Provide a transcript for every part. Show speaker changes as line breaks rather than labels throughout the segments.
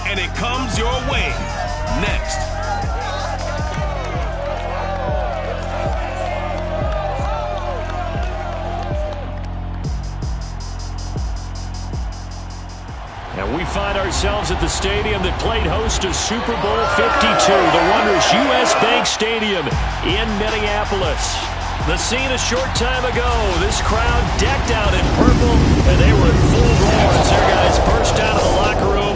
and it comes your way. Next.
And we find ourselves at the stadium that played host to Super Bowl 52, the wondrous U.S. Bank Stadium in Minneapolis. The scene a short time ago, this crowd decked out in purple, and they were in full roar as their guys burst out of the locker room.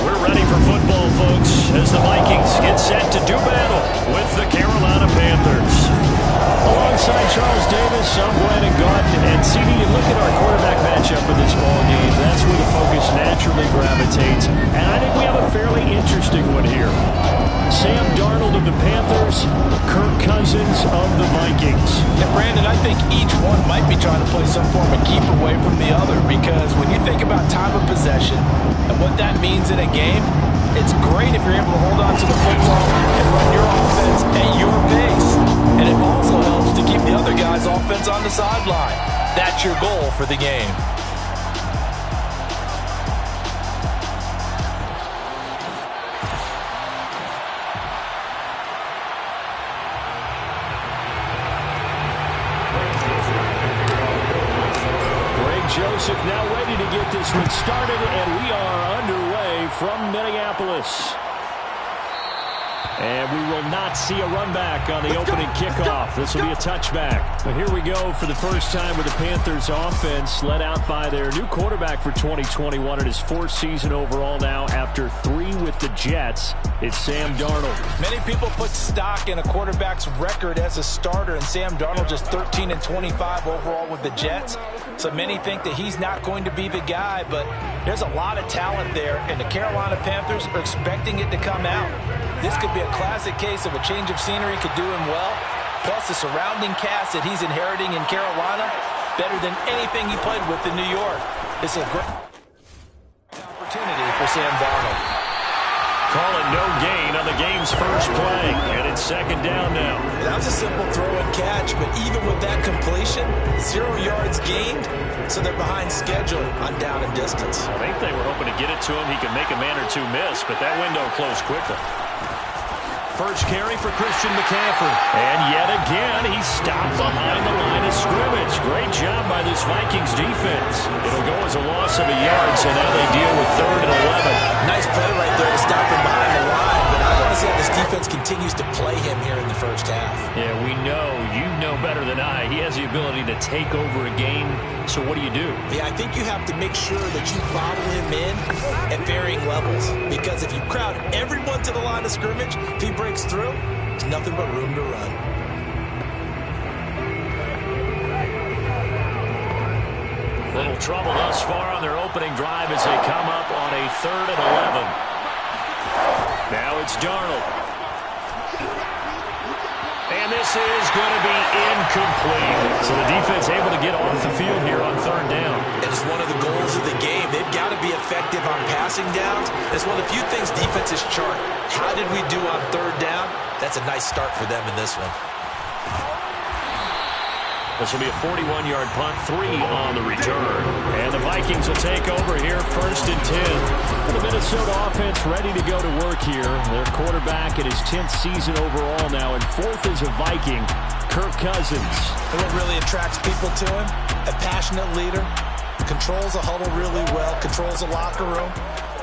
We're ready for football, folks, as the Vikings get set to do battle with the Carolina Panthers. Alongside Charles Davis, I'm Brandon Gaudin, and CD, you look at our quarterback matchup in this ball game, that's where the focus naturally gravitates, and I think we have a fairly interesting one here. Sam Darnold of the Panthers, Kirk Cousins of the Vikings.
Yeah, Brandon, I think each one might be trying to play some form of keep away from the other, because when you think about time of possession and what that means in a game, it's great if you're able to hold on to the football and run your offense at your pace. And it also helps to keep the other guy's offense on the sideline. That's your goal for the game.
Joseph now ready to get this one started, and we are underway from Minneapolis. And we will not see a run back on the opening kickoff. This will be a touchback. But here we go for the first time with the Panthers offense led out by their new quarterback for 2021 in his fourth season overall now after 3 with the Jets. It's Sam Darnold.
Many people put stock in a quarterback's record as a starter, and Sam Darnold just 13-25 overall with the Jets. So many think that he's not going to be the guy, but there's a lot of talent there, and the Carolina Panthers are expecting it to come out. This could be a classic case of a change of scenery could do him well. Plus the surrounding cast that he's inheriting in Carolina, better than anything he played with in New York. It's a great opportunity for Sam Darnold.
Call it no gain on the game's first play, and it's second down now.
That was a simple throw and catch, but even with that completion, 0 yards gained, so they're behind schedule on down and distance.
I think they were hoping to get it to him. He could make a man or two miss, but that window closed quickly. First carry for Christian McCaffrey. And yet again, he's stopped behind the line of scrimmage. Great job by this Vikings defense. It'll go as a loss of a yard, so now they deal with 3rd and 11.
Nice play right there to stop him behind the line, but I want to see how this defense continues to play him here in the first half.
Yeah, we know. You know better than I. He has the ability to take over a game, so what do you do?
Yeah, I think you have to make sure that you bottle him in at varying levels, because if you crowd everyone to the line of scrimmage, if he breaks through, there's nothing but room to run.
Little trouble thus far on their opening drive as they come up on a 3rd and 11. Now it's Darnold. And this is going to be incomplete. So the defense able to get off the field here on 3rd down.
It is one of the goals of the game. They've got to be effective on passing downs. It's one of the few things defenses chart. How did we do on 3rd down? That's a nice start for them in this one.
This will be a 41-yard punt, 3 on the return. And the Vikings will take over here, 1st and 10. The Minnesota offense ready to go to work here. Their quarterback in his 10th season overall now, and 4th as a Viking, Kirk Cousins.
And what really attracts people to him? A passionate leader, controls a huddle really well, controls the locker room,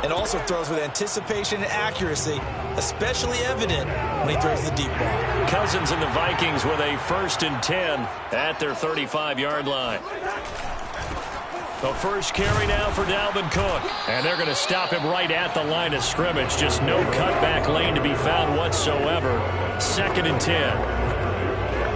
and also throws with anticipation and accuracy, especially evident when he throws the deep ball.
Cousins and the Vikings with a 1st and 10 at their 35-yard line. The first carry now for Dalvin Cook. And they're going to stop him right at the line of scrimmage. Just no cutback lane to be found whatsoever. 2nd and 10.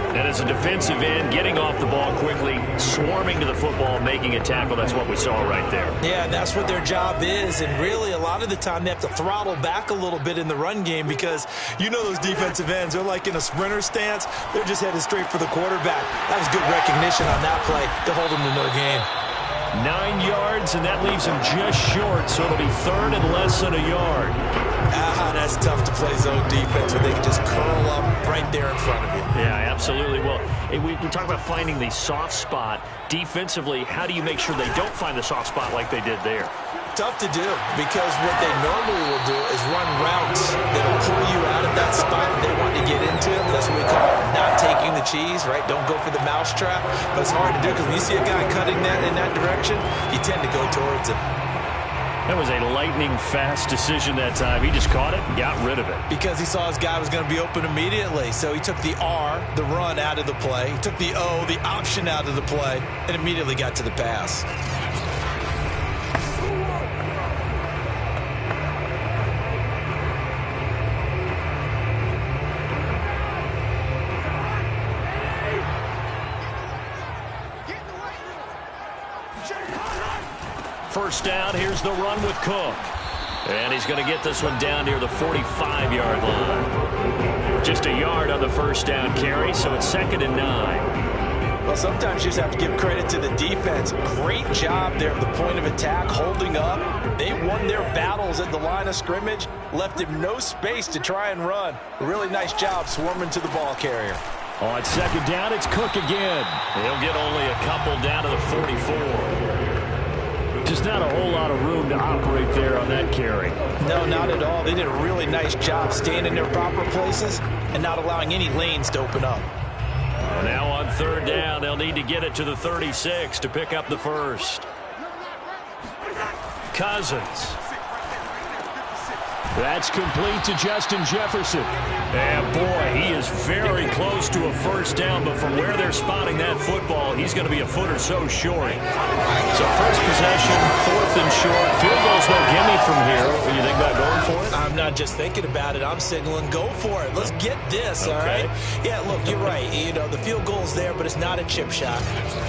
And as a defensive end, getting off the ball quickly, swarming to the football, making a tackle, that's what we saw right there.
Yeah, and that's what their job is. And really, a lot of the time, they have to throttle back a little bit in the run game, because you know those defensive ends, they're like in a sprinter stance. They're just headed straight for the quarterback. That was good recognition on that play to hold them to no gain.
9 yards, and that leaves him just short, so it'll be 3rd and less than a yard.
That's tough to play zone defense where they can just curl up right there in front of you.
Yeah, absolutely. Well, we talk about finding the soft spot. Defensively, how do you make sure they don't find the soft spot like they did there?
Tough to do, because what they normally will do cheese, right? Don't go for the mousetrap. But it's hard to do because when you see a guy cutting that in that direction, you tend to go towards him.
That was a lightning-fast decision that time. He just caught it and got rid of it.
Because he saw his guy was going to be open immediately. So he took the R, the run, out of the play. He took the O, the option, out of the play, and immediately got to the pass.
First down, here's the run with Cook. And he's going to get this one down near the 45-yard line. Just a yard on the first down carry, so it's 2nd and 9.
Well, sometimes you just have to give credit to the defense. Great job there at the point of attack, holding up. They won their battles at the line of scrimmage, left him no space to try and run. A really nice job swarming to the ball carrier.
On 2nd down, it's Cook again. He'll get only a couple down to the 44. Just not a whole lot of room to operate there on that carry.
No, not at all. They did a really nice job staying in their proper places and not allowing any lanes to open up.
Well, now on 3rd down, they'll need to get it to the 36 to pick up the first. Cousins. That's complete to Justin Jefferson. And boy, he is very close to a first down, but from where they're spotting that football, he's going to be a foot or so short. So first possession, 4th and short. Field goal's no gimme from here. What do you think about going for it?
I'm not just thinking about it. I'm signaling go for it. Let's get this, all right? Yeah, look, you're right. You know, the field goal's there, but it's not a chip shot.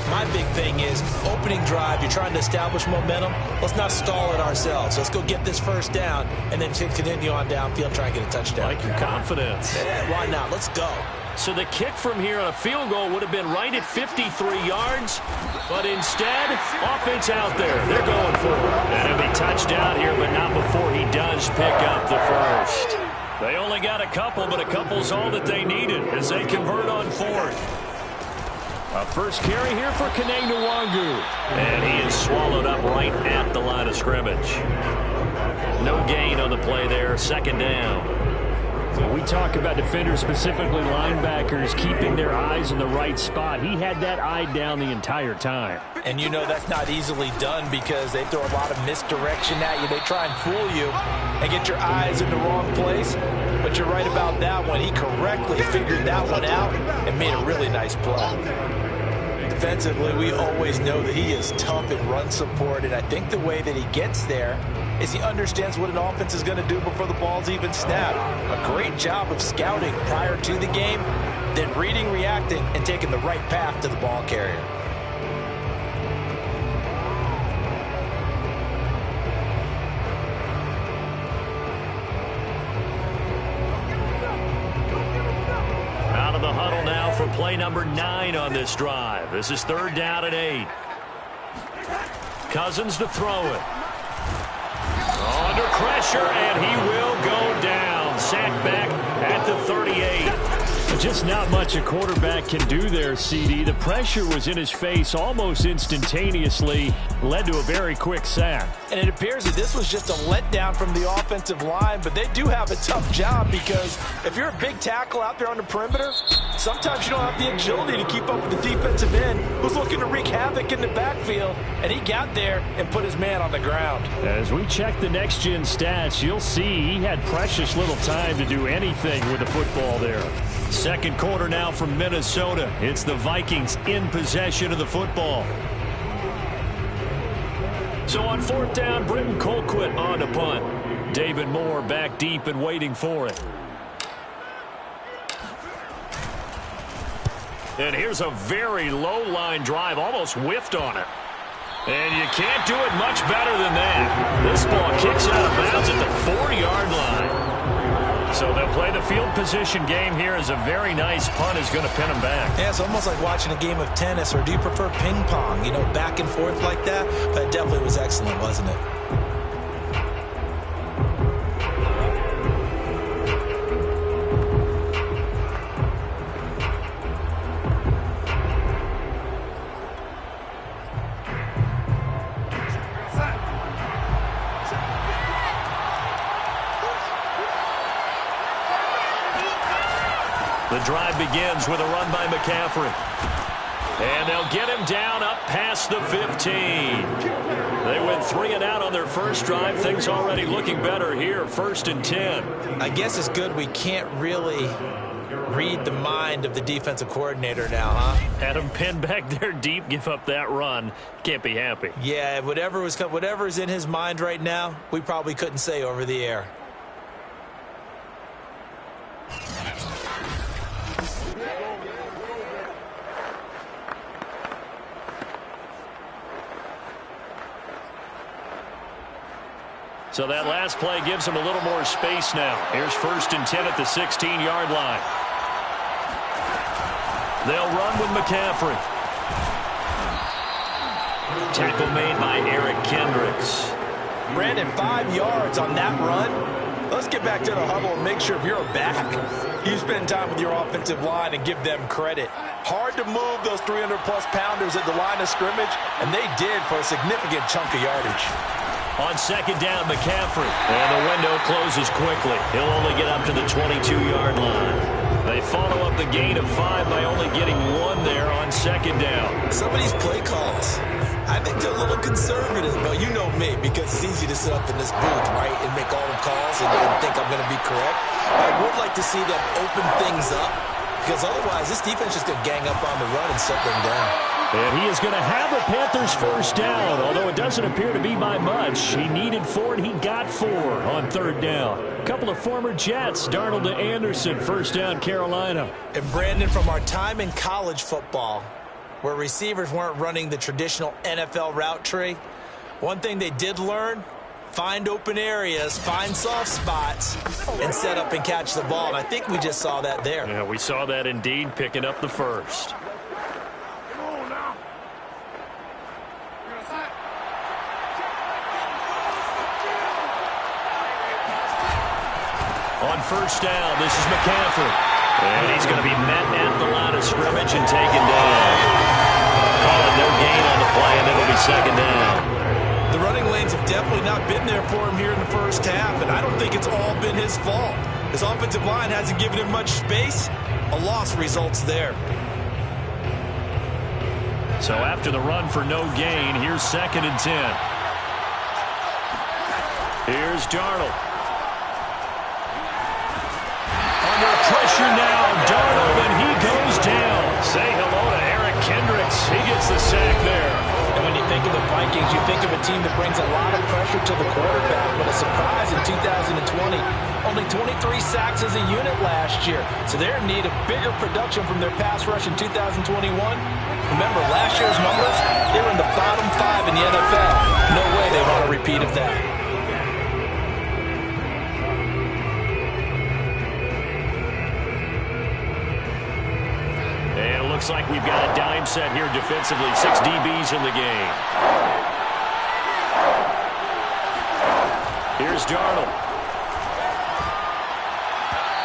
My big thing is opening drive. You're trying to establish momentum. Let's not stall it ourselves. Let's go get this first down and then continue on downfield, try and get a touchdown.
Like your confidence.
Yeah, why not? Let's go.
So the kick from here on a field goal would have been right at 53 yards, but instead, offense out there. They're going for it. And it'll be touchdown here, but not before he does pick up the first. They only got a couple, but a couple's all that they needed as they convert on 4th. A first carry here for Kene Nwangu. And he is swallowed up right at the line of scrimmage. No gain on the play there, 2nd down. When we talk about defenders, specifically linebackers, keeping their eyes in the right spot, he had that eye down the entire time.
And you know that's not easily done because they throw a lot of misdirection at you. They try and fool you and get your eyes in the wrong place. But you're right about that one. He correctly figured that one out and made a really nice play. Defensively, we always know that he is tough in run support, and I think the way that he gets there is he understands what an offense is going to do before the ball's even snapped. A great job of scouting prior to the game, then reading, reacting, and taking the right path to the ball carrier.
Out of the huddle now for play number 9 on this drive. This is 3rd down and 8. Cousins to throw it. Under pressure, and he will go down. Sacked back at the 38. Just not much a quarterback can do there, CD. The pressure was in his face almost instantaneously, led to a very quick sack.
And it appears that this was just a letdown from the offensive line, but they do have a tough job because if you're a big tackle out there on the perimeter, sometimes you don't have the agility to keep up with the defensive end who's looking to wreak havoc in the backfield, and he got there and put his man on the ground.
As we check the next-gen stats, you'll see he had precious little time to do anything with the football there. 2nd quarter now from Minnesota. It's the Vikings in possession of the football. So on 4th down, Britton Colquitt on to punt. David Moore back deep and waiting for it. And here's a very low line drive, almost whiffed on it. And you can't do it much better than that. This ball kicks out of bounds at the 40-yard line. So they'll play the field position game here as a very nice punt is going to pin them back.
Yeah, it's almost like watching a game of tennis, or do you prefer ping pong? You know, back and forth like that? But it definitely was excellent, wasn't it?
The drive begins with a run by McCaffrey. And they'll get him down up past the 15. They went 3 and out on their first drive. Things already looking better here, 1st and 10.
I guess it's good we can't really read the mind of the defensive coordinator now, huh?
Had him pinned back there deep, give up that run. Can't be happy.
Yeah, whatever's in his mind right now, we probably couldn't say over the air.
So that last play gives him a little more space now. Here's 1st and 10 at the 16-yard line. They'll run with McCaffrey. Tackle made by Eric Kendricks.
Brandon, 5 yards on that run. Let's get back to the huddle and make sure if you're a back, you spend time with your offensive line and give them credit. Hard to move those 300-plus pounders at the line of scrimmage, and they did for a significant chunk of yardage.
On 2nd down, McCaffrey. And the window closes quickly. He'll only get up to the 22-yard line. They follow up the gain of 5 by only getting 1 there on 2nd down.
Some of these play calls, I think they're a little conservative, but you know me, because it's easy to sit up in this booth, right, and make all the calls and think I'm going to be correct. I would like to see them open things up, because otherwise this defense is going to gang up on the run and shut them down.
And he is going to have a Panthers 1st down, although it doesn't appear to be by much. He needed 4, and he got 4 on 3rd down. A couple of former Jets, Darnold to Anderson, 1st down Carolina.
And Brandon, from our time in college football, where receivers weren't running the traditional NFL route tree, one thing they did learn, find open areas, find soft spots, and set up and catch the ball. And I think we just saw that there.
Yeah, we saw that indeed, picking up the 1st. On 1st down, this is McCaffrey. And he's going to be met at the line of scrimmage and taken down. Call it no gain on the play, and it'll be 2nd down.
The running lanes have definitely not been there for him here in the first half, and I don't think it's all been his fault. His offensive line hasn't given him much space. A loss results there.
So after the run for no gain, here's 2nd and 10. Here's Darnold. Under pressure now, Darnold, and he goes down. Say hello to Eric Kendricks. He gets the sack there.
And when you think of the Vikings, you think of a team that brings a lot of pressure to the quarterback, but a surprise in 2020. Only 23 sacks as a unit last year. So they're in need of bigger production from their pass rush in 2021. Remember, last year's numbers, they were in the bottom 5 in the NFL. No way they want a repeat of that.
And it looks like we've got a dime set here defensively. 6 DBs in the game. Here's Darnold.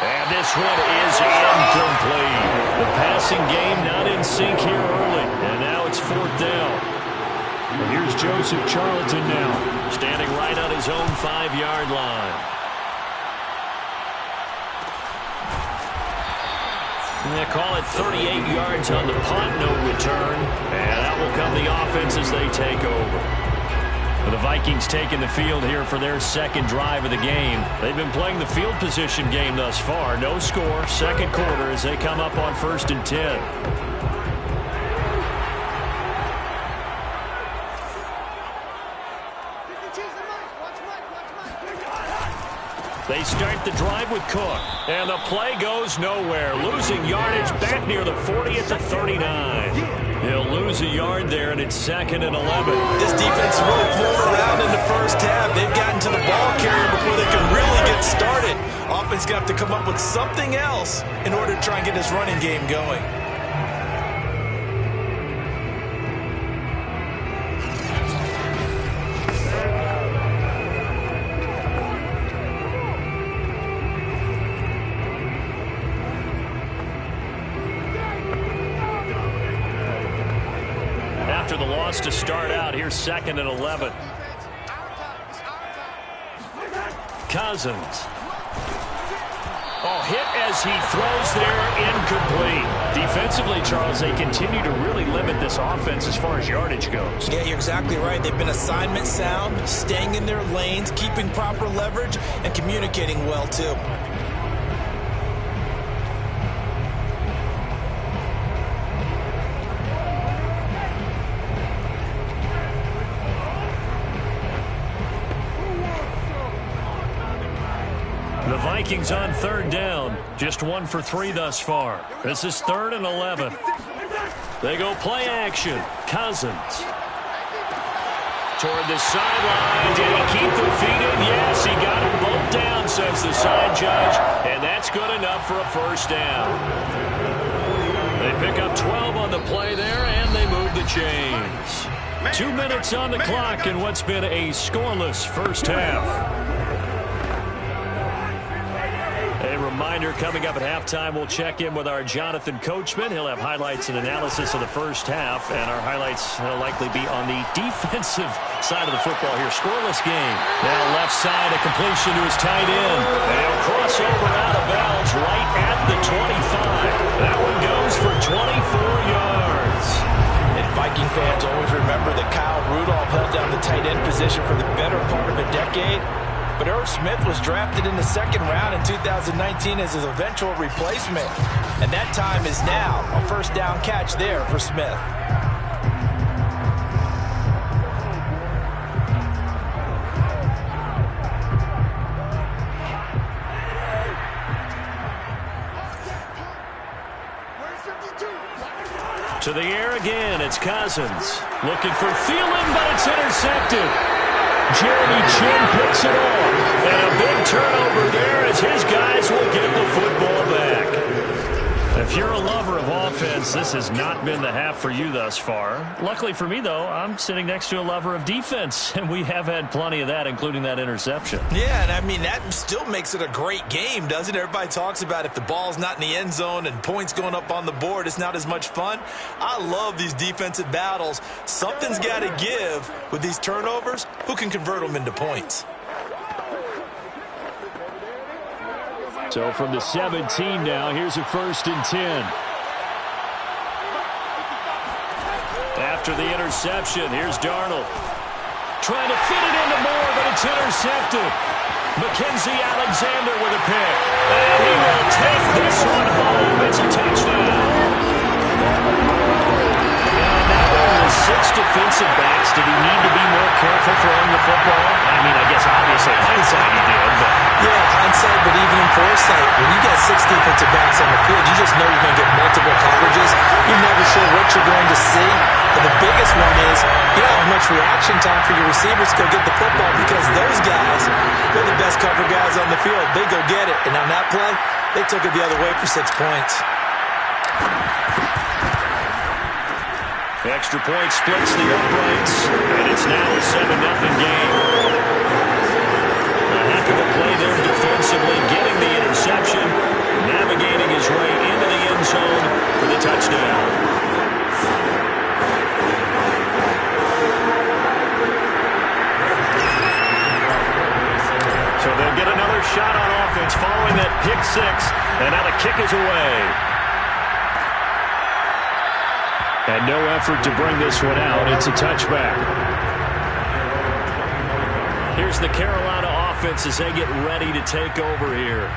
And this one is incomplete. The passing game not in sync here early. And now it's 4th down. And here's Joseph Charlton now, standing right on his own 5-yard line. They call it 38 yards on the punt, no return. And that will come the offense as they take over. The Vikings taking the field here for their 2nd drive of the game. They've been playing the field position game thus far. No score, 2nd quarter as they come up on 1st and 10. They start the drive with Cook, and the play goes nowhere. Losing yardage back near the 40 at the 39. He'll lose a yard there, and it's 2nd and 11.
This defense really flew around in the first half. They've gotten to the ball carrier before they can really get started. Offense going to have to come up with something else in order to try and get this running game going.
After the loss to start out, here's 2nd and 11. Cousins. Oh, hit as he throws there, incomplete. Defensively, Charles, they continue to really limit this offense as far as yardage goes.
Yeah, you're exactly right. They've been assignment sound, staying in their lanes, keeping proper leverage, and communicating well, too.
The Vikings on third down. Just 1 for 3 thus far. This is 3rd and 11. They go play action. Cousins. Toward the sideline. Did he keep the feet in? Yes, he got them both down, says the side judge. And that's good enough for a first down. They pick up 12 on the play there, and they move the chains. 2 minutes on the clock in what's been a scoreless first half. A reminder, coming up at halftime, we'll check in with our Jonathan Coachman. He'll have highlights and analysis of the first half, and our highlights will likely be on the defensive side of the football here. Scoreless game. Now left side, a completion to his tight end. And he'll cross over out of bounds right at the 25. That one goes for 24 yards.
And Viking fans always remember that Kyle Rudolph held down the tight end position for the better part of a decade. But Irv Smith was drafted in the 2nd round in 2019 as his eventual replacement. And that time is now. A first down catch there for Smith.
To the air again, it's Cousins. Looking for Thielen, but it's intercepted. Jeremy Chin picks it off. And a big turnover there as his guys will get the football back. If you're a lover of offense, this has not been the half for you thus far. Luckily for me, though, I'm sitting next to a lover of defense, and we have had plenty of that, including that interception.
Yeah, and I mean, that still makes it a great game, doesn't it? Everybody talks about if the ball's not in the end zone and points going up on the board, it's not as much fun. I love these defensive battles. Something's got to give with these turnovers. Who can convert them into points?
So from the 17 now, here's a 1st and 10. After the interception, here's Darnold. Trying to fit it into Moore, but it's intercepted. Mackenzie Alexander with a pick. And he will take this one home. It's a touchdown. Now, 6 defensive backs. Did he need to be more careful throwing the football? I mean, I guess obviously hindsight he did, but...
Yeah, hindsight, but even in foresight, when you get 6 defensive backs on the field, you just know you're going to get multiple coverages. You're never sure what you're going to see. But the biggest one is you don't have much reaction time for your receivers to go get the football because those guys, they're the best cover guys on the field. They go get it. And on that play, they took it the other way for 6 points.
The extra point splits the uprights, and it's now a 7-0 game. A heck of a play there defensively, getting the interception, navigating his way into the end zone for the touchdown. So they'll get another shot on offense following that pick 6, and now the kick is away. And no effort to bring this one out. It's a touchback. Here's the Carolina offense as they get ready to take over here.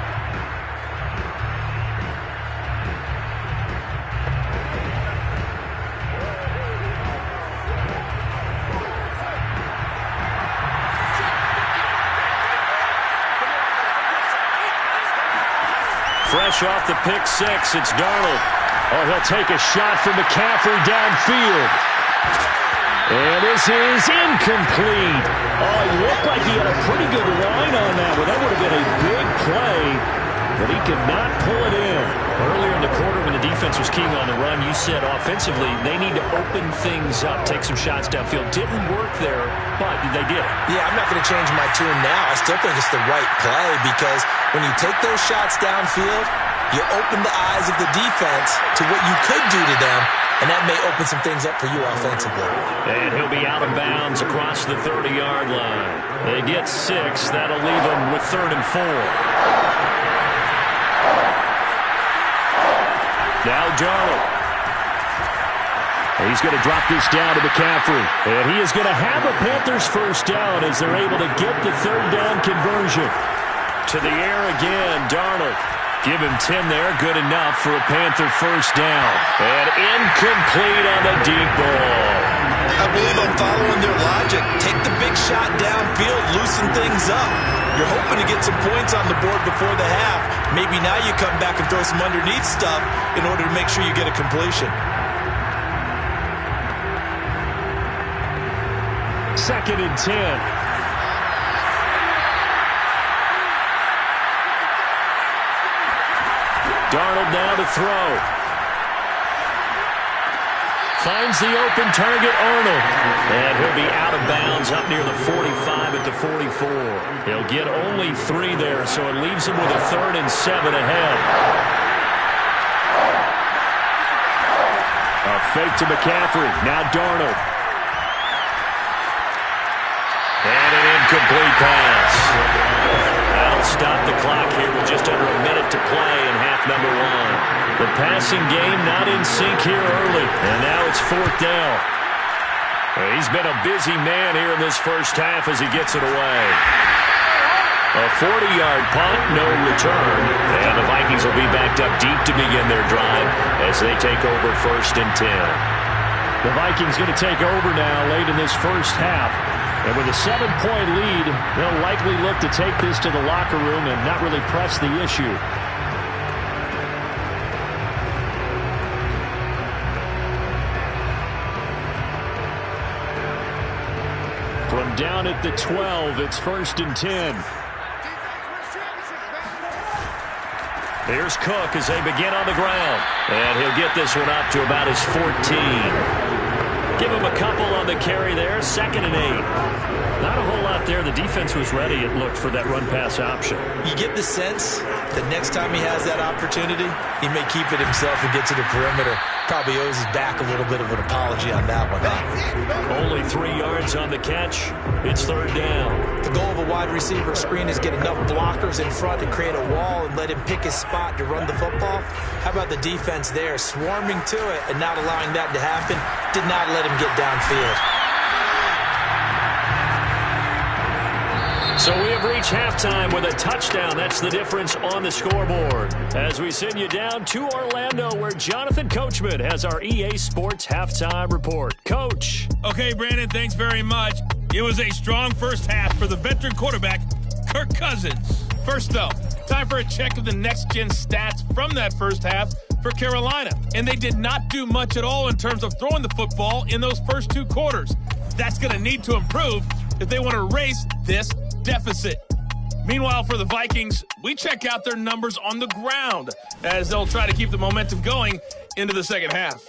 Fresh off the pick 6, it's Darnold. Oh, he'll take a shot from McCaffrey downfield. And this is incomplete. Oh, it looked like he had a pretty good line on that one. That would have been a big play, but he could not pull it in. Earlier in the quarter when the defense was keying on the run, you said offensively they need to open things up, take some shots downfield. Didn't work there, but they did it.
Yeah, I'm not going to change my tune now. I still think it's the right play because when you take those shots downfield, you open the eyes of the defense to what you could do to them, and that may open some things up for you offensively.
And he'll be out of bounds across the 30-yard line. They get 6. That'll leave them with 3rd and 4. Now Darnold. He's going to drop this down to McCaffrey. And he is going to have a Panthers first down as they're able to get the third down conversion. To the air again, Darnold. Give him 10 there, good enough for a Panther first down. And incomplete on the deep ball.
I believe I'm following their logic. Take the big shot downfield, loosen things up. You're hoping to get some points on the board before the half. Maybe now you come back and throw some underneath stuff in order to make sure you get a completion.
Second and 10. Darnold now to throw. Finds the open target, Arnold. And he'll be out of bounds up near the 45 at the 44. He'll get only 3 there, so it leaves him with a 3rd and 7 ahead. A fake to McCaffrey. Now Darnold. And an incomplete pass. That'll stop the clock here with just under a minute to play in half number 1. The passing game not in sync here early, and now it's 4th down. He's been a busy man here in this first half as he gets it away. A 40-yard punt, no return, and the Vikings will be backed up deep to begin their drive as they take over 1st and 10. The Vikings going to take over now late in this first half. And with a 7-point lead, they'll likely look to take this to the locker room and not really press the issue. From down at the 12, it's 1st and 10. Here's Cook as they begin on the ground. And he'll get this one up to about his 14. Give him a couple on the carry there. 2nd and 8. Not a whole lot there. The defense was ready, it looked, for that run-pass option. You get the sense that next time he has that opportunity, he may keep it himself and get to the perimeter. Probably owes his back a little bit of an apology on that one. Only 3 yards on the catch. It's 3rd down. The goal of a wide receiver screen is get enough blockers in front to create a wall and let him pick his spot to run the football. How about the defense there, swarming to it and not allowing that to happen? Did not let him get downfield. So we have reached halftime with a touchdown. That's the difference on the scoreboard. As we send you down to Orlando, where Jonathan Coachman has our EA Sports halftime report. Coach.
Okay, Brandon, thanks very much. It was a strong first half for the veteran quarterback, Kirk Cousins. First, though, time for a check of the next-gen stats from that first half for Carolina. And they did not do much at all in terms of throwing the football in those first 2 quarters. That's going to need to improve if they want to erase this deficit. Meanwhile, for the Vikings, we check out their numbers on the ground as they'll try to keep the momentum going into the second half.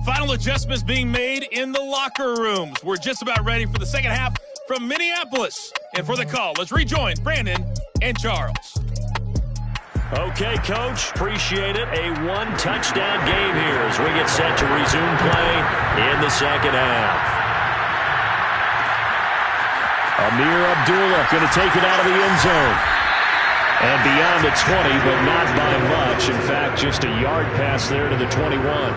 Final adjustments being made in the locker rooms. We're just about ready for the second half from Minneapolis. And for the call, let's rejoin Brandon and Charles.
Okay, Coach, appreciate it. A 1-touchdown game here as we get set to resume play in the second half. Amir Abdullah going to take it out of the end zone. And beyond the 20, but not by much. In fact, just a yard pass there to the 21.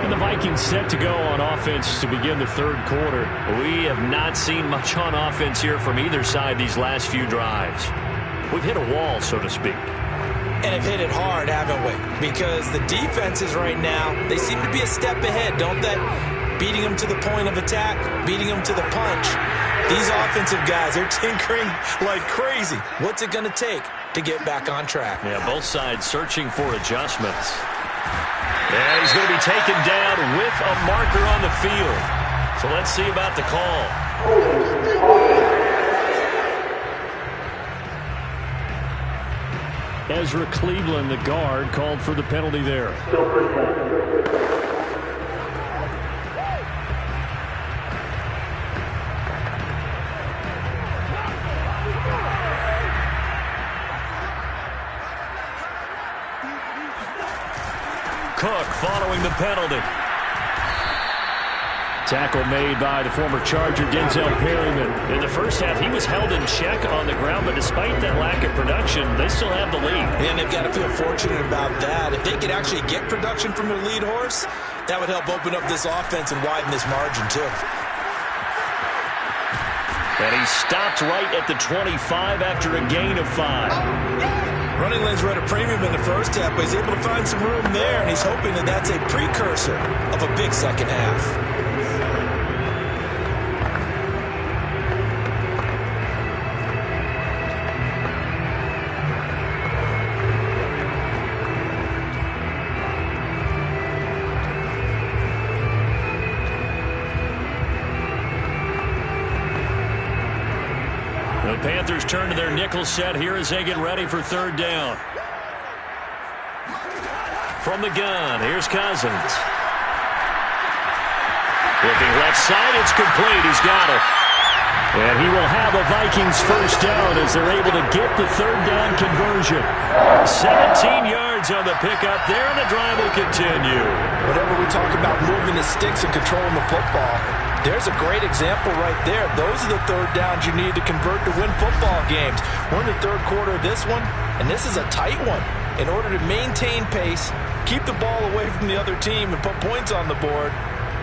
And the Vikings set to go on offense to begin the 3rd quarter. We have not seen much on offense here from either side these last few drives. We've hit a wall, so to speak.
And have hit it hard, haven't we? Because the defenses right now, they seem to be a step ahead, don't they? Beating them to the point of attack, beating them to the punch. These offensive guys are tinkering like crazy. What's it going to take to get back on track?
Yeah, both sides searching for adjustments. And he's going to be taken down with a marker on the field. So let's see about the call. Ezra Cleveland, the guard, called for the penalty there. Cook following the penalty. Tackle made by the former Charger, Denzel Perryman. In the first half, he was held in check on the ground, but despite that lack of production, they still have the lead.
And they've got to feel fortunate about that. If they could actually get production from their lead horse, that would help open up this offense and widen this margin, too.
And he stopped right at the 25 after a gain of 5.
Running lanes were at a premium in the first half, but he's able to find some room there, and he's hoping that that's a precursor of a big second half.
The Panthers turn to their nickel set here as they get ready for third down. From the gun, here's Cousins. Looking left side, it's complete. He's got it. And he will have a Vikings first down as they're able to get the third down conversion. 17 yards on the pickup there, and the drive will continue.
Whenever we talk about moving the sticks and controlling the football, there's a great example right there. Those are the third downs you need to convert to win football games. We're in the third quarter of this one, and this is a tight one. In order to maintain pace, keep the ball away from the other team, and put points on the board,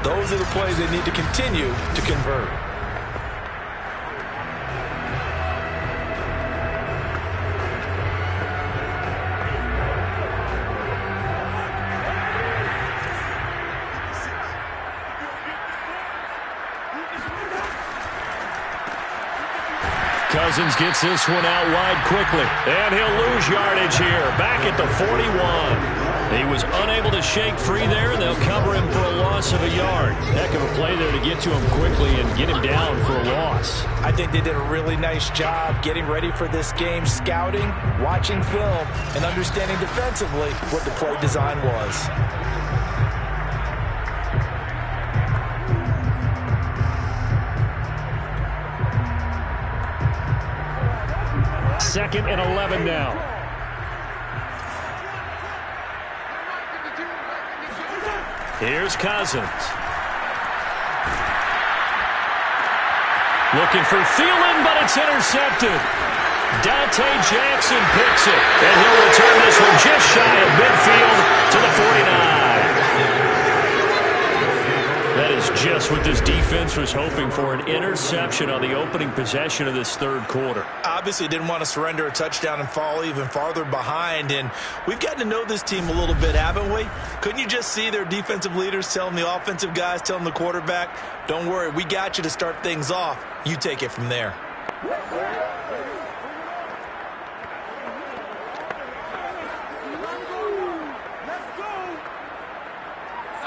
those are the plays they need to continue to convert.
Cousins gets this one out wide quickly, and he'll lose yardage here, back at the 41. He was unable to shake free there, and they'll cover him for a loss of a yard. Heck of a play there to get to him quickly and get him down for a loss.
I think they did a really nice job getting ready for this game, scouting, watching film, and understanding defensively what the play design was.
Second and 11 now. Here's Cousins. Looking for Thielen, but it's intercepted. Dante Jackson picks it, and he'll return this one just shy of midfield to the 49. That is just what this defense was hoping for, an interception on the opening possession of this third quarter.
Obviously didn't want to surrender a touchdown and fall even farther behind, and we've gotten to know this team a little bit, haven't we? Couldn't you just see their defensive leaders telling the offensive guys, telling the quarterback, don't worry, we got you to start things off. You take it from there.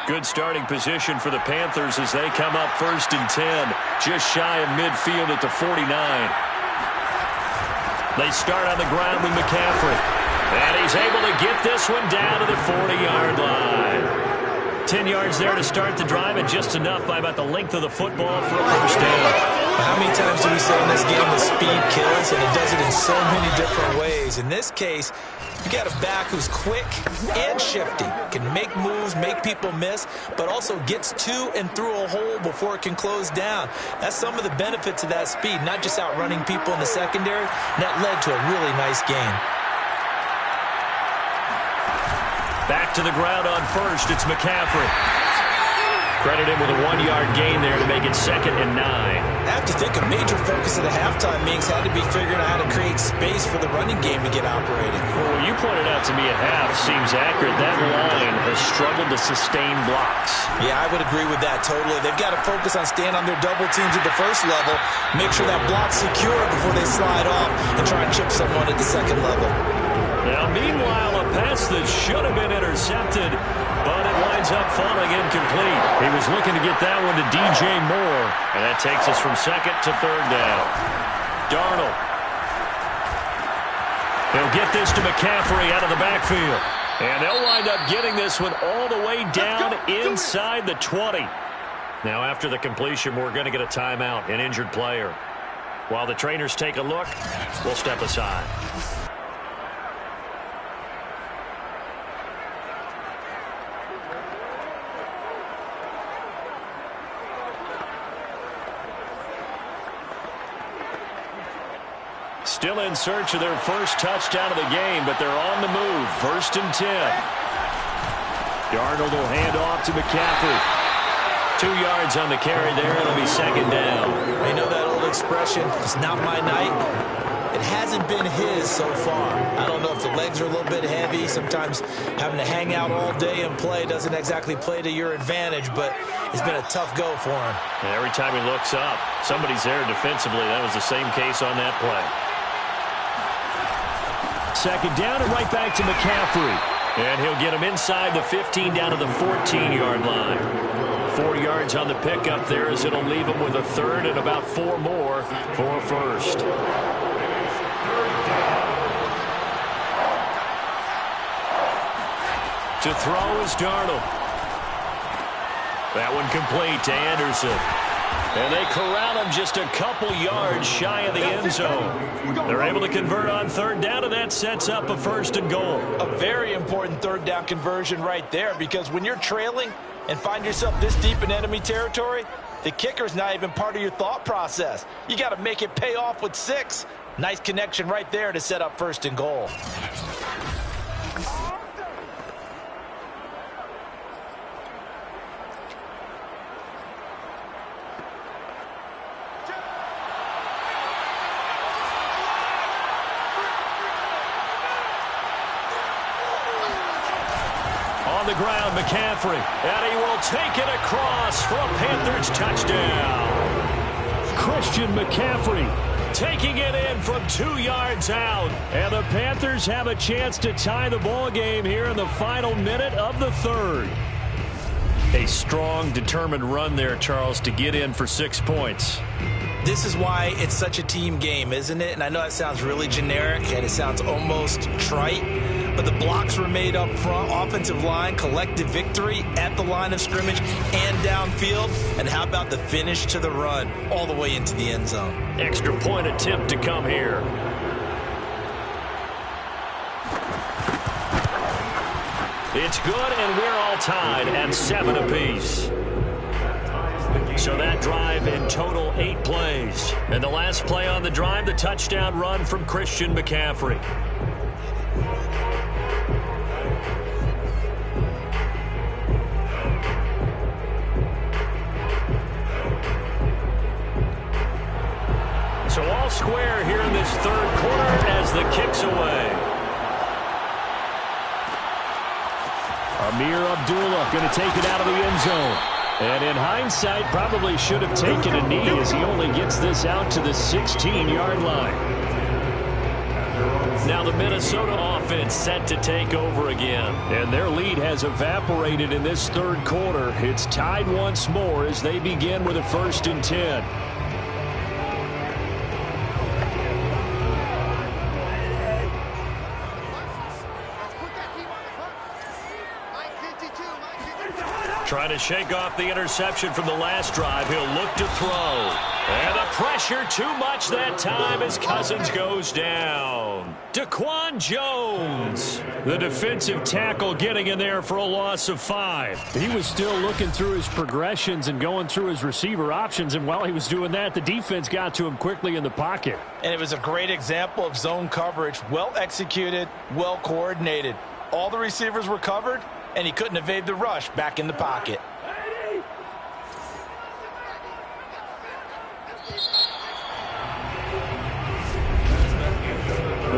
Good starting position for the Panthers as they come up 1st and 10, just shy of midfield at the 49. They start on the ground with McCaffrey, and he's able to get this one down to the 40-yard line. 10 yards there to start the drive, and just enough by about the length of the football for a first down.
How many times do we say in this game that speed kills, and it does it in so many different ways? In this case, you got a back who's quick and shifty, can make moves, make people miss, but also gets to and through a hole before it can close down. That's some of the benefits of that speed, not just outrunning people in the secondary. That led to a really nice game.
Back to the ground on first, it's McCaffrey. Credit him with a 1-yard gain there to make it 2nd and 9.
I have to think a major focus of the halftime meetings had to be figuring out how to create space for the running game to get operating.
Well, you pointed out to me at half seems accurate. That line has struggled to sustain blocks.
Yeah, I would agree with that totally. They've got to focus on staying on their double teams at the first level, make sure that block's secure before they slide off and try and chip someone at the second level.
Now, meanwhile, a pass that should have been intercepted, but it winds up falling incomplete. He was looking to get that one to DJ Moore, and that takes us from 2nd to 3rd down. Darnold. He'll get this to McCaffrey out of the backfield, and they'll wind up getting this one all the way down inside the 20. Now, after the completion, we're going to get a timeout, an injured player. While the trainers take a look, we'll step aside. still in search of their first touchdown of the game, but they're on the move. 1st and 10. Darnold will hand off to McCaffrey. 2 yards on the carry there. It'll be 2nd down.
You know that old expression, it's not my night. It hasn't been his so far. I don't know if the legs are a little bit heavy. Sometimes having to hang out all day and play doesn't exactly play to your advantage, but it's been a tough go for him.
And every time he looks up, somebody's there defensively. That was the same case on that play. 2nd down and right back to McCaffrey. And he'll get him inside the 15 down to the 14-yard line. 4 yards on the pickup there as it'll leave him with a 3rd and about 4 more for a 1st. To throw is Darnold. That one complete to Anderson. And they corral him just a couple yards shy of the end zone. They're able to convert on 3rd down, and that sets up a 1st and goal.
A very important 3rd down conversion right there, because when you're trailing and find yourself this deep in enemy territory, the kicker's not even part of your thought process. You got to make it pay off with 6. Nice connection right there to set up 1st and goal.
The ground, McCaffrey, and he will take it across for a Panthers touchdown. Christian McCaffrey taking it in from 2 yards out, and the Panthers have a chance to tie the ball game here in the final minute of the 3rd. A strong, determined run there, Charles, to get in for 6 points.
This is why it's such a team game, isn't it? And I know that sounds really generic and it sounds almost trite, but the blocks were made up front, offensive line, collective victory at the line of scrimmage and downfield. And how about the finish to the run all the way into the end zone?
Extra point attempt to come here. It's good, and we're all tied at 7 apiece. So that drive in total 8 plays. And the last play on the drive, the touchdown run from Christian McCaffrey. So all square here in this 3rd quarter as the kick's away. Amir Abdullah going to take it out of the end zone. And in hindsight, probably should have taken a knee as he only gets this out to the 16-yard line. Now the Minnesota offense set to take over again. And their lead has evaporated in this 3rd quarter. It's tied once more as they begin with a 1st and 10. Trying to shake off the interception from the last drive. He'll look to throw. And the pressure too much that time as Cousins goes down. Daquan Jones, the defensive tackle, getting in there for a loss of 5.
He was still looking through his progressions and going through his receiver options, and while he was doing that, the defense got to him quickly in the pocket.
And it was a great example of zone coverage. Well executed, well coordinated. All the receivers were covered, and he couldn't evade the rush back in the pocket.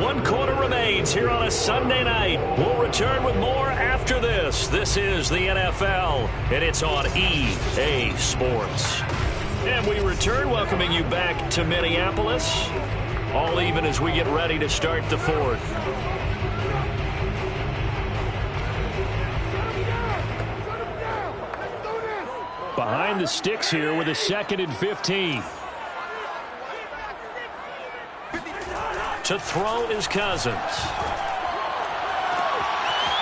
One quarter remains here on a Sunday night. We'll return with more after this. This is the NFL, and it's on EA Sports. And we return, welcoming you back to Minneapolis. All even as we get ready to start the 4th.
Behind the sticks here with a 2nd and 15.
To throw is Cousins.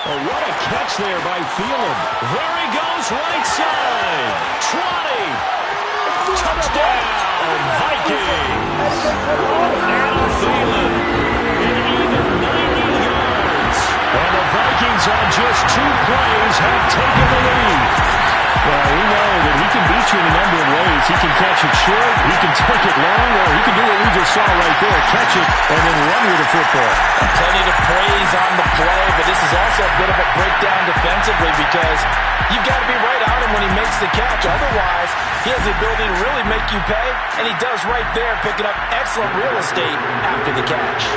Oh, what a catch there by Thielen.
There he goes, right side. 20. Touchdown, Vikings. Adam Thielen. An even 90 yards. And the Vikings on just 2 plays have taken the lead.
Well, we know that he can beat you in a number of ways. He can catch it short, he can take it long, or he can do what we just saw right there, catch it and then run with the football.
Plenty to praise on the play, but this is also a bit of a breakdown defensively because you've got to be right on him when he makes the catch. Otherwise, he has the ability to really make you pay, and he does right there, picking up excellent real estate after the catch.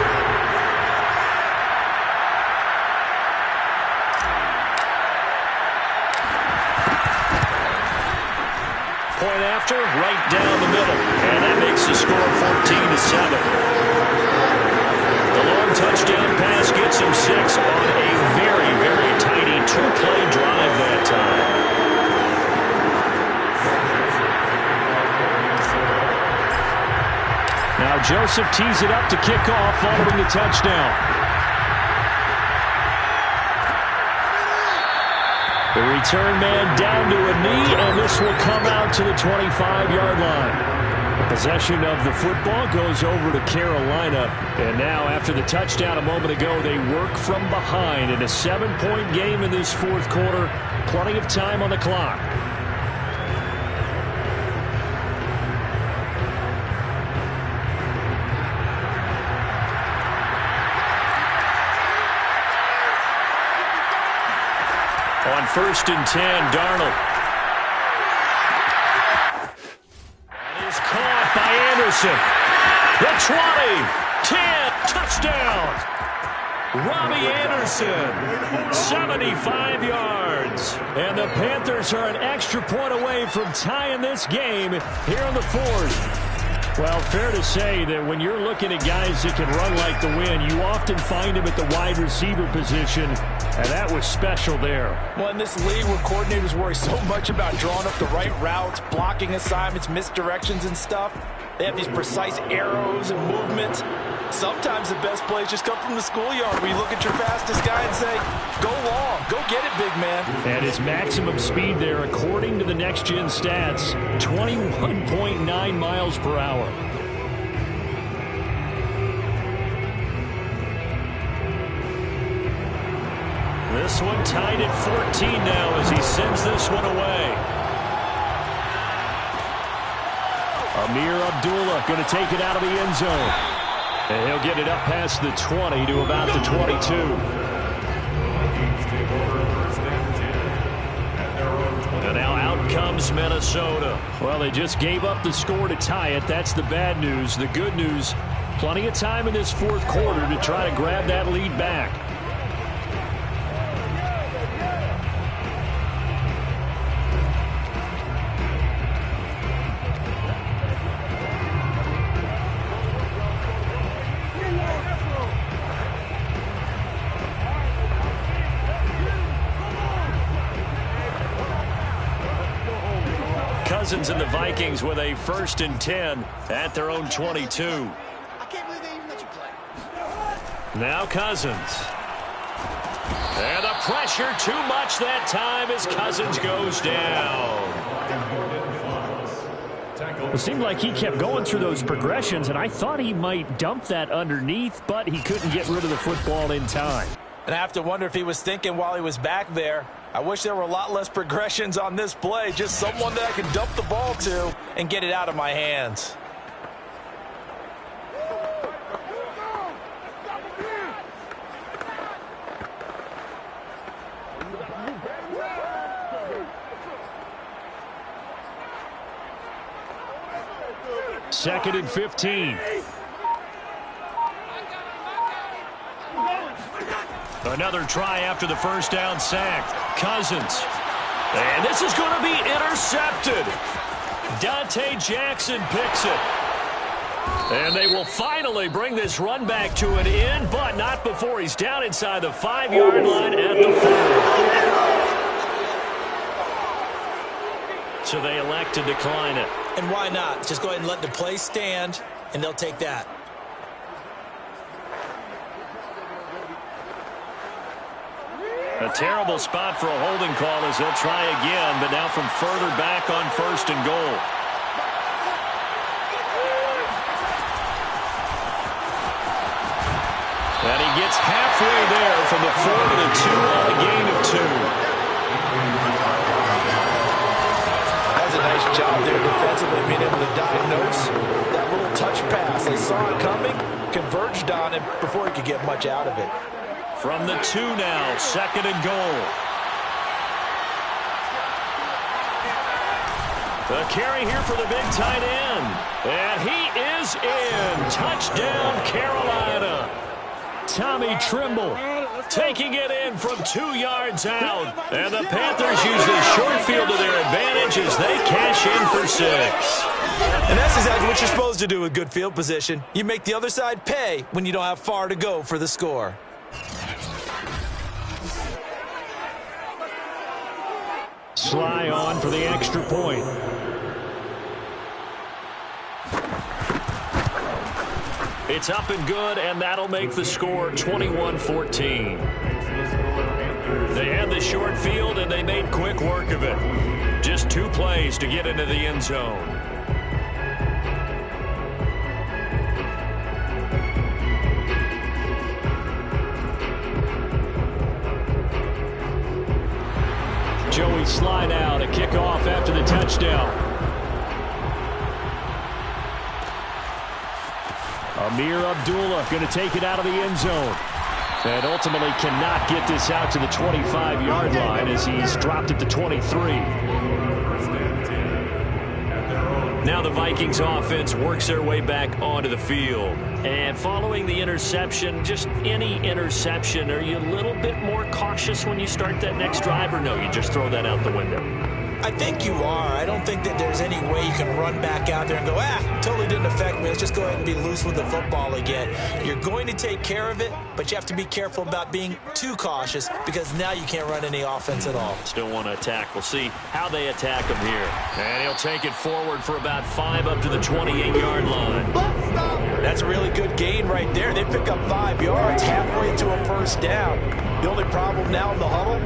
Point after, right down the middle. And that makes the score 14-7. The long touchdown pass gets him 6 on a very, very tidy two-play drive that time.
Now Joseph tees it up to kick off following the touchdown. The return man down to a knee, and this will come out to the 25-yard line. The possession of the football goes over to Carolina. And now, after the touchdown a moment ago, they work from behind in a 7-point game in this fourth quarter. Plenty of time on the clock.
On 1st and 10, Darnold. That is caught by Anderson. The 20, 10, touchdown. Robbie Anderson, 75 yards. And the Panthers are an extra point away from tying this game here in the fourth. Well, fair to say that when you're looking at guys that can run like the wind, you often find them at the wide receiver position, and that was special there.
Well, in this league where coordinators worry so much about drawing up the right routes, blocking assignments, misdirections and stuff, they have these precise arrows and movements. Sometimes the best plays just come from the schoolyard where you look at your fastest guy and say, go long, go get it, big man.
And his maximum speed there, according to the next-gen stats, 21.9 miles per hour.
This one tied at 14 now as he sends this one away.
Amir Abdullah going to take it out of the end zone. And he'll get it up past the 20 to about the 22.
And now out comes Minnesota.
Well, they just gave up the score to tie it. That's the bad news. The good news, plenty of time in this fourth quarter to try to grab that lead back.
Cousins and the Vikings with a 1st and 10 at their own 22. Now Cousins. And the pressure too much that time as Cousins goes down.
It seemed like he kept going through those progressions, and I thought he might dump that underneath, but he couldn't get rid of the football in time.
And I have to wonder if he was thinking while he was back there, I wish there were a lot less progressions on this play, just someone that I can dump the ball to and get it out of my hands.
Second and 15.
Another try after the first down sack. Cousins. And this is going to be intercepted. Dante Jackson picks it. And they will finally bring this run back to an end, but not before he's down inside the 5-yard line at the 4. So they elect to decline it.
And why not? Just go ahead and let the play stand, and they'll take that.
A terrible spot for a holding call as they'll try again, but now from further back on 1st and goal. And he gets halfway there from the 4 to the 2 on a gain of 2.
That's a nice Nice job there defensively, being able to diagnose that little touch pass. They saw it coming, converged on it before he could get much out of it.
From the 2 now, 2nd and goal. The carry here for the big tight end. And he is in. Touchdown, Carolina. Tommy Trimble taking it in from 2 yards out. And the Panthers use the short field to their advantage as they cash in for 6.
And that's exactly what you're supposed to do with good field position. You make the other side pay when you don't have far to go for the score.
Sly on for the extra point.
It's up and good, and that'll make the score 21-14. They had the short field, and they made quick work of it. Just 2 plays to get into the end zone.
Joey Sly now to kick off after the touchdown. Amir Abdullah going to take it out of the end zone. And ultimately cannot get this out to the 25-yard line as he's dropped at the 23.
Now the Vikings offense works their way back onto the field. And following the interception, just any interception, are you a little bit more cautious when you start that next drive, or no, you just throw that out the window?
I think you are. I don't think that there's any way you can run back out there and go, totally didn't affect me. Let's just go ahead and be loose with the football again. You're going to take care of it, but you have to be careful about being too cautious because now you can't run any offense at all.
Still want to attack. We'll see how they attack him here. And he'll take it forward for about 5 up to the 28-yard line.
That's a really good gain right there. They pick up 5 yards halfway to a first down. The only problem now in the huddle,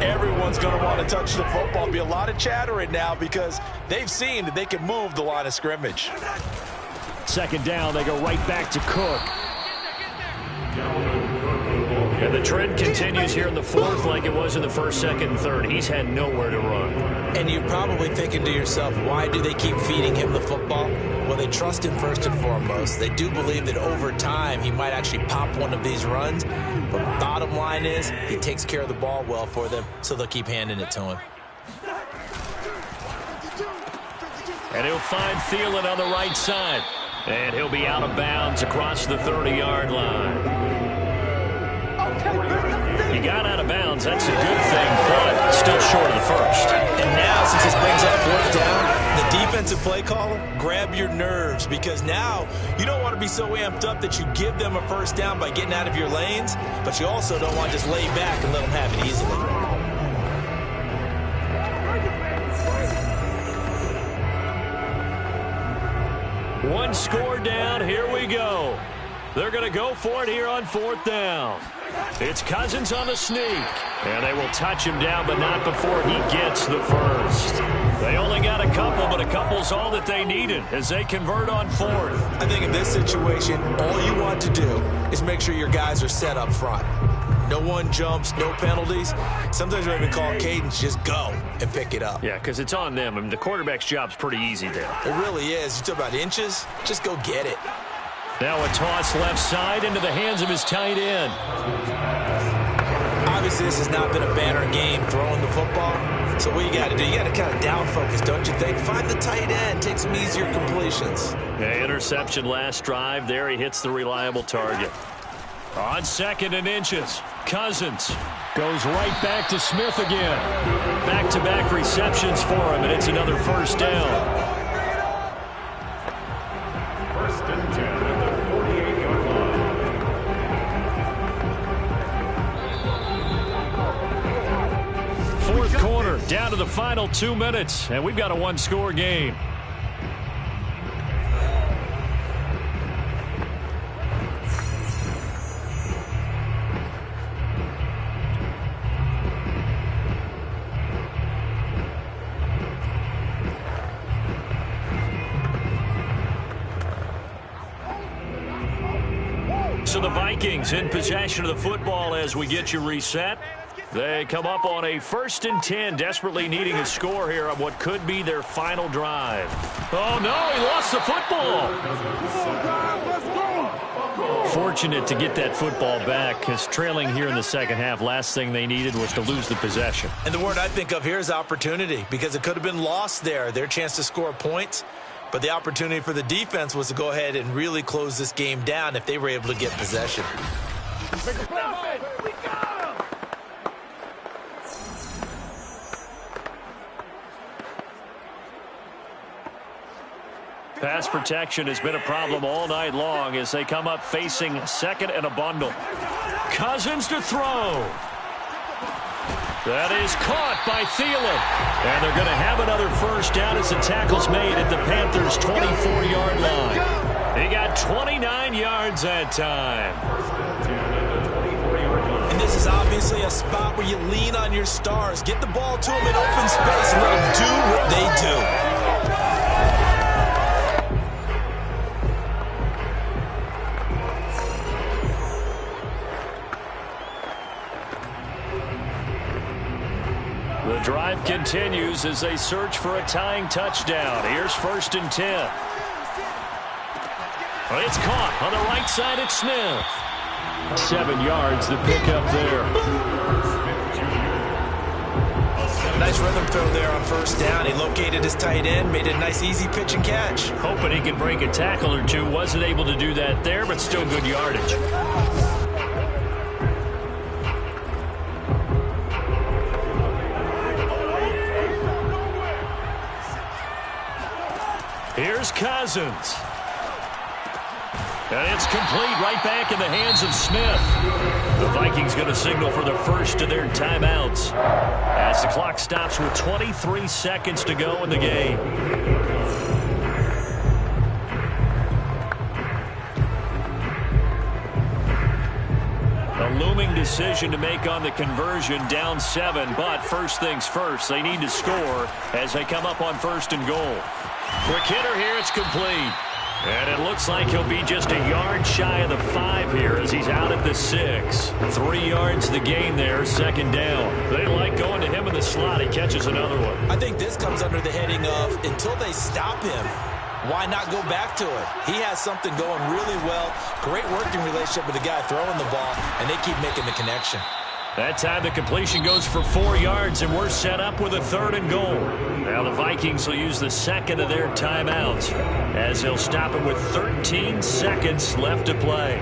everyone's going to want to touch the football. Be a lot of chattering now because they've seen that they can move the line of scrimmage.
2nd down, they go right back to Cook.
And the trend continues here in the 4th like it was in the 1st, 2nd, and 3rd. He's had nowhere to run.
And you're probably thinking to yourself, why do they keep feeding him the football? Well, they trust him first and foremost. They do believe that over time he might actually pop one of these runs. But bottom line is he takes care of the ball well for them, so they'll keep handing it to him.
And he'll find Thielen on the right side. And he'll be out of bounds across the 30-yard line. He got out of bounds. That's a good thing, but still short of the first.
And now, since this brings up 4th down, the defensive play caller, grab your nerves because now you don't want to be so amped up that you give them a first down by getting out of your lanes, but you also don't want to just lay back and let them have it easily.
One score down. Here we go. They're going to go for it here on 4th down. It's Cousins on the sneak. And they will touch him down, but not before he gets the first. They only got a couple, but a couple's all that they needed as they convert on 4th.
I think in this situation, all you want to do is make sure your guys are set up front. No one jumps, no penalties. Sometimes we even call cadence, just go and pick it up.
Yeah, because it's on them. I mean, the quarterback's job's pretty easy there.
It really is. You talk about inches, just go get it.
Now a toss left side into the hands of his tight end.
Obviously, this has not been a banner game throwing the football. So what you got to do, you got to kind of down focus, don't you think? Find the tight end, take some easier completions.
Yeah, interception last drive. There he hits the reliable target. On 2nd and inches, Cousins goes right back to Smith again. Back-to-back receptions for him, and it's another first down.
1st and 10 at the 48-yard line.
4th quarter, down to the final 2 minutes, and we've got a one-score game. So the Vikings in possession of the football as we get you reset. They come up on a 1st and 10, desperately needing a score here on what could be their final drive. Oh, no, he lost the football. Fortunate to get that football back, because trailing here in the second half, last thing they needed was to lose the possession.
And the word I think of here is opportunity, because it could have been lost there, their chance to score points. But the opportunity for the defense was to go ahead and really close this game down if they were able to get possession.
Pass protection has been a problem all night long as they come up facing 2nd and a bundle. Cousins to throw. That is caught by Thielen. And they're going to have another first down as the tackle's made at the Panthers' 24-yard line. He got 29 yards that time.
And this is obviously a spot where you lean on your stars. Get the ball to them in open space and let them do what they do.
The drive continues as they search for a tying touchdown. Here's 1st and 10. It's caught on the right side at Smith. 7 yards, the pickup there.
Nice rhythm throw there on 1st down. He located his tight end, made it a nice easy pitch and catch.
Hoping he could break a tackle or two. Wasn't able to do that there, but still good yardage. Here's Cousins. And it's complete right back in the hands of Smith. The Vikings going to signal for the first of their timeouts as the clock stops with 23 seconds to go in the game. A looming decision to make on the conversion, down 7, but first things first, they need to score as they come up on 1st and goal. Quick hitter here, it's complete. And it looks like he'll be just a yard shy of the 5 here as he's out at the 6. 3 yards the gain there, 2nd down. They like going to him in the slot. He catches another one.
I think this comes under the heading of until they stop him, why not go back to it? He has something going really well. Great working relationship with the guy throwing the ball, and they keep making the connection.
That time the completion goes for 4 yards, and we're set up with a 3rd and goal. Now the Vikings will use the 2nd of their timeouts as they'll stop it with 13 seconds left to play.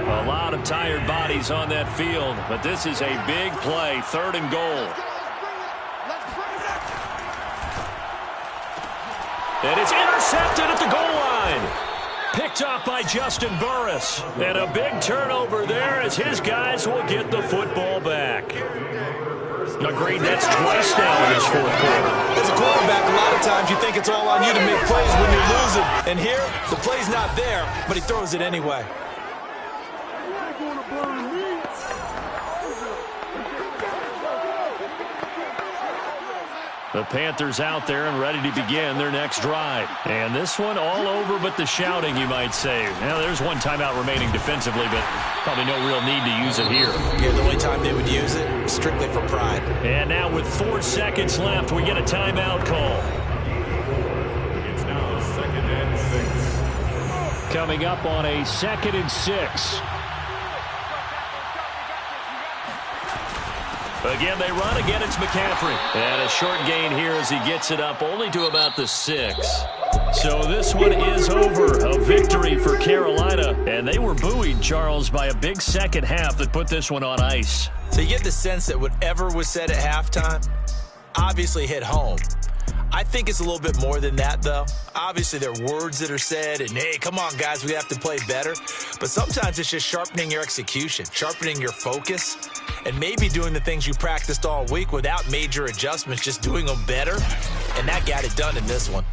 A lot of tired bodies on that field, but this is a big play, 3rd and goal. And it's intercepted at the goal line. Picked off by Justin Burris. And a big turnover there as his guys will get the football back. Agreed, that's twice now in this 4th quarter.
As a quarterback, a lot of times you think it's all on you to make plays when you're losing. And here, the play's not there, but he throws it anyway.
The Panthers out there and ready to begin their next drive. And this one all over but the shouting, you might say. Now, there's one timeout remaining defensively, but probably no real need to use it here.
Yeah, the only time they would use it, strictly for pride.
And now with 4 seconds left, we get a timeout call.
It's now 2nd and 6.
Coming up on a 2nd and 6. Again, they run. Again, it's McCaffrey. And a short gain here as he gets it up only to about the 6. So this one is over. A victory for Carolina. And they were buoyed, Charles, by a big second half that put this one on ice.
So you get the sense that whatever was said at halftime obviously hit home. I think it's a little bit more than that, though. Obviously, there are words that are said, and, hey, come on, guys, we have to play better. But sometimes it's just sharpening your execution, sharpening your focus, and maybe doing the things you practiced all week without major adjustments, just doing them better. And that got it done in this one.